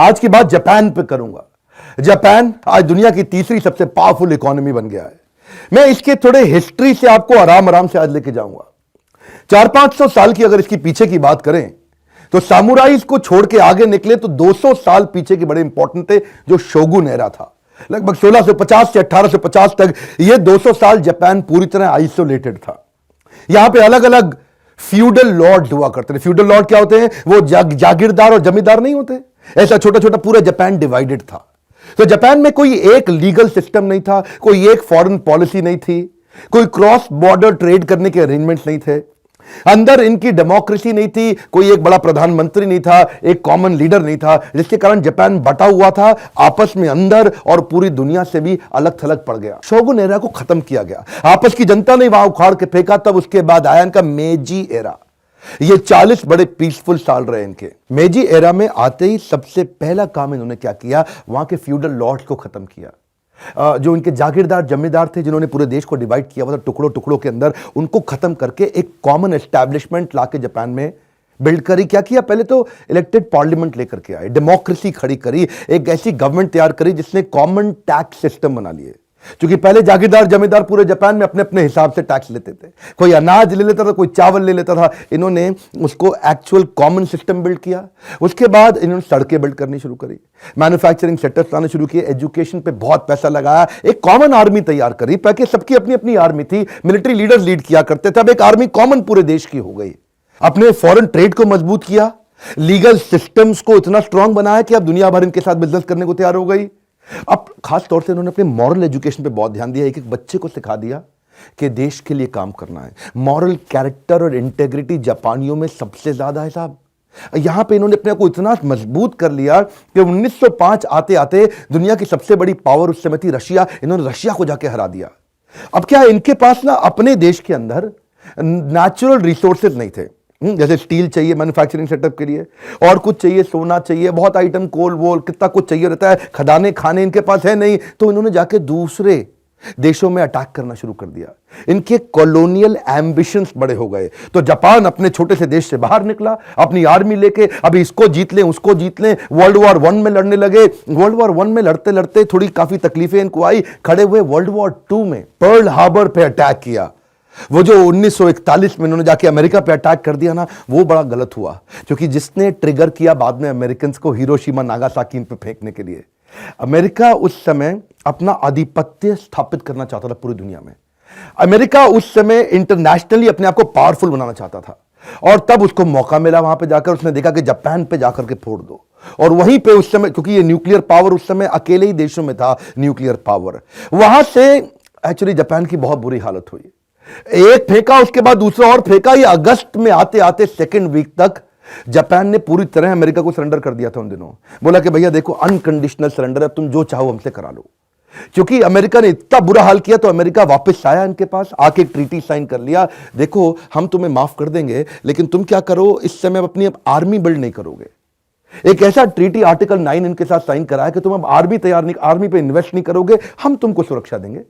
आज की बात जापान पे करूंगा। जापान आज दुनिया की तीसरी सबसे पावरफुल इकोनॉमी बन गया है। मैं इसके थोड़े हिस्ट्री से आपको आराम आराम से आज लेके जाऊंगा। 400-500 साल की अगर इसकी पीछे की बात करें तो सामुराइज को छोड़ के आगे निकले तो 200 साल पीछे के बड़े इंपॉर्टेंट थे, जो शोगुन एरा था। लगभग 1650 से 1850 तक ये 200 साल जापान पूरी तरह आइसोलेटेड था। यहां पे अलग अलग फ्यूडल लॉर्ड हुआ करते थे। फ्यूडल लॉर्ड क्या होते हैं? वो जागीरदार और जमींदार नहीं होते। ऐसा छोटा छोटा पूरा जापान डिवाइडेड था। तो जापान में कोई एक लीगल सिस्टम नहीं था, कोई एक फॉरेन पॉलिसी नहीं थी, कोई क्रॉस बॉर्डर ट्रेड करने के अरेंजमेंट्स नहीं थे, अंदर इनकी डेमोक्रेसी नहीं थी, कोई एक बड़ा प्रधानमंत्री नहीं था, एक कॉमन लीडर नहीं था, जिसके कारण जापान बटा हुआ था, आपस में अंदर और पूरी दुनिया से भी अलग थलग पड़ गया। शोगुन एरा को खत्म किया गया, आपस की जनता ने वहां उखाड़ के फेंका। तब उसके बाद आया इनका मेजी एरा। ये 40 बड़े पीसफुल साल रहे इनके। मेजी एरा में आते ही सबसे पहला काम इन्होंने क्या किया? वहां के फ्यूडल लॉर्ड्स को खत्म किया। जो इनके जागीरदार जमींदार थे, जिन्होंने पूरे देश को डिवाइड किया हुआ था टुकड़ों टुकड़ों के अंदर, उनको खत्म करके एक कॉमन एस्टैब्लिशमेंट लाके जापान में बिल्ड करी। क्या किया? पहले तो इलेक्टेड पार्लियामेंट लेकर के आए, डेमोक्रेसी खड़ी करी, एक ऐसी गवर्नमेंट तैयार करी जिसने कॉमन टैक्स सिस्टम बना लिए। क्योंकि पहले जागीरदार जमींदार पूरे जापान में अपने अपने हिसाब से टैक्स लेते थे, कोई अनाज ले लेता था, कोई चावल ले लेता था। इन्होंने उसको एक्चुअल कॉमन सिस्टम बिल्ड किया। उसके बाद इन्होंने सड़कें बिल्ड करनी शुरू करी, मैन्युफैक्चरिंग सेक्टर्स लाने शुरू किए, एजुकेशन पे बहुत पैसा लगाया, एक कॉमन आर्मी तैयार करी। पहले सबकी अपनी अपनी आर्मी थी, मिलिट्री लीडर्स लीड किया करते थे, अब एक आर्मी कॉमन पूरे देश की हो गई। अपने फॉरेन ट्रेड को मजबूत किया, लीगल सिस्टम्स को इतना स्ट्रांग बनाया कि अब दुनिया भर इनके साथ बिजनेस करने को तैयार हो गई। अब खास तौर से इन्होंने अपने मॉरल एजुकेशन पे बहुत ध्यान दिया। एक एक बच्चे को सिखा दिया कि देश के लिए काम करना है। मॉरल कैरेक्टर और इंटेग्रिटी जापानियों में सबसे ज्यादा है साहब। यहां पे इन्होंने अपने को इतना मजबूत कर लिया कि 1905 आते आते दुनिया की सबसे बड़ी पावर उस समय थी रशिया, इन्होंने रशिया को जाके हरा दिया। अब क्या है, इनके पास ना अपने देश के अंदर नेचुरल रिसोर्सेज नहीं थे। जैसे स्टील चाहिए मैन्युफैक्चरिंग सेटअप के लिए, और कुछ चाहिए, सोना चाहिए, बहुत आइटम, कोल वोल, कितना कुछ चाहिए रहता है, खदाने खाने इनके पास है नहीं। तो इन्होंने जाके दूसरे देशों में अटैक करना शुरू कर दिया। इनके कॉलोनियल एम्बिशंस बड़े हो गए। तो जापान अपने छोटे से देश से बाहर निकला अपनी आर्मी लेके, अभी इसको जीत लें उसको जीत लें। वर्ल्ड वॉर 1 में लड़ने लगे। वर्ल्ड वॉर 1 में लड़ते लड़ते थोड़ी काफी तकलीफें इनको आई। खड़े हुए वर्ल्ड वॉर 2 में पर्ल हार्बर पे अटैक किया। वो जो 1941 में उन्होंने जाके अमेरिका पे अटैक कर दिया ना, वो बड़ा गलत हुआ, क्योंकि जिसने ट्रिगर किया बाद में अमेरिकन्स को हिरोशिमा नागासाकी पे फेंकने के लिए। अमेरिका उस समय अपना आधिपत्य स्थापित करना चाहता था पूरी दुनिया में। अमेरिका उस समय इंटरनेशनली अपने आप को पावरफुल बनाना चाहता था, और तब उसको मौका मिला। वहां पे जाकर उसने देखा कि जापान पे जाकर के फोड़ दो, और वहीं पे उस समय, क्योंकि ये न्यूक्लियर पावर उस समय अकेले ही देशों में था, न्यूक्लियर पावर, वहां से एक्चुअली जापान की बहुत बुरी हालत हुई। एक फेंका, उसके बाद दूसरा और फेंका। ये अगस्त में आते आते सेकेंड वीक तक जापान ने पूरी तरह अमेरिका को सरेंडर कर दिया था। उन दिनों बोला कि भैया देखो, अनकंडीशनल सरेंडर है, तुम जो चाहो हमसे करा लो। क्योंकि अमेरिका ने इतना बुरा हाल किया, तो अमेरिका वापस आया इनके पास, आके एक ट्रीटी साइन कर लिया। देखो, हम तुम्हें माफ कर देंगे, लेकिन तुम क्या करो, इस समय अपनी आर्मी बिल्ड नहीं करोगे। एक ऐसा ट्रीटी आर्टिकल 9 इनके साथ साइन कराया कि तुम अब आर्मी तैयार नहीं, आर्मी पे इन्वेस्ट नहीं करोगे, हम तुमको सुरक्षा देंगे।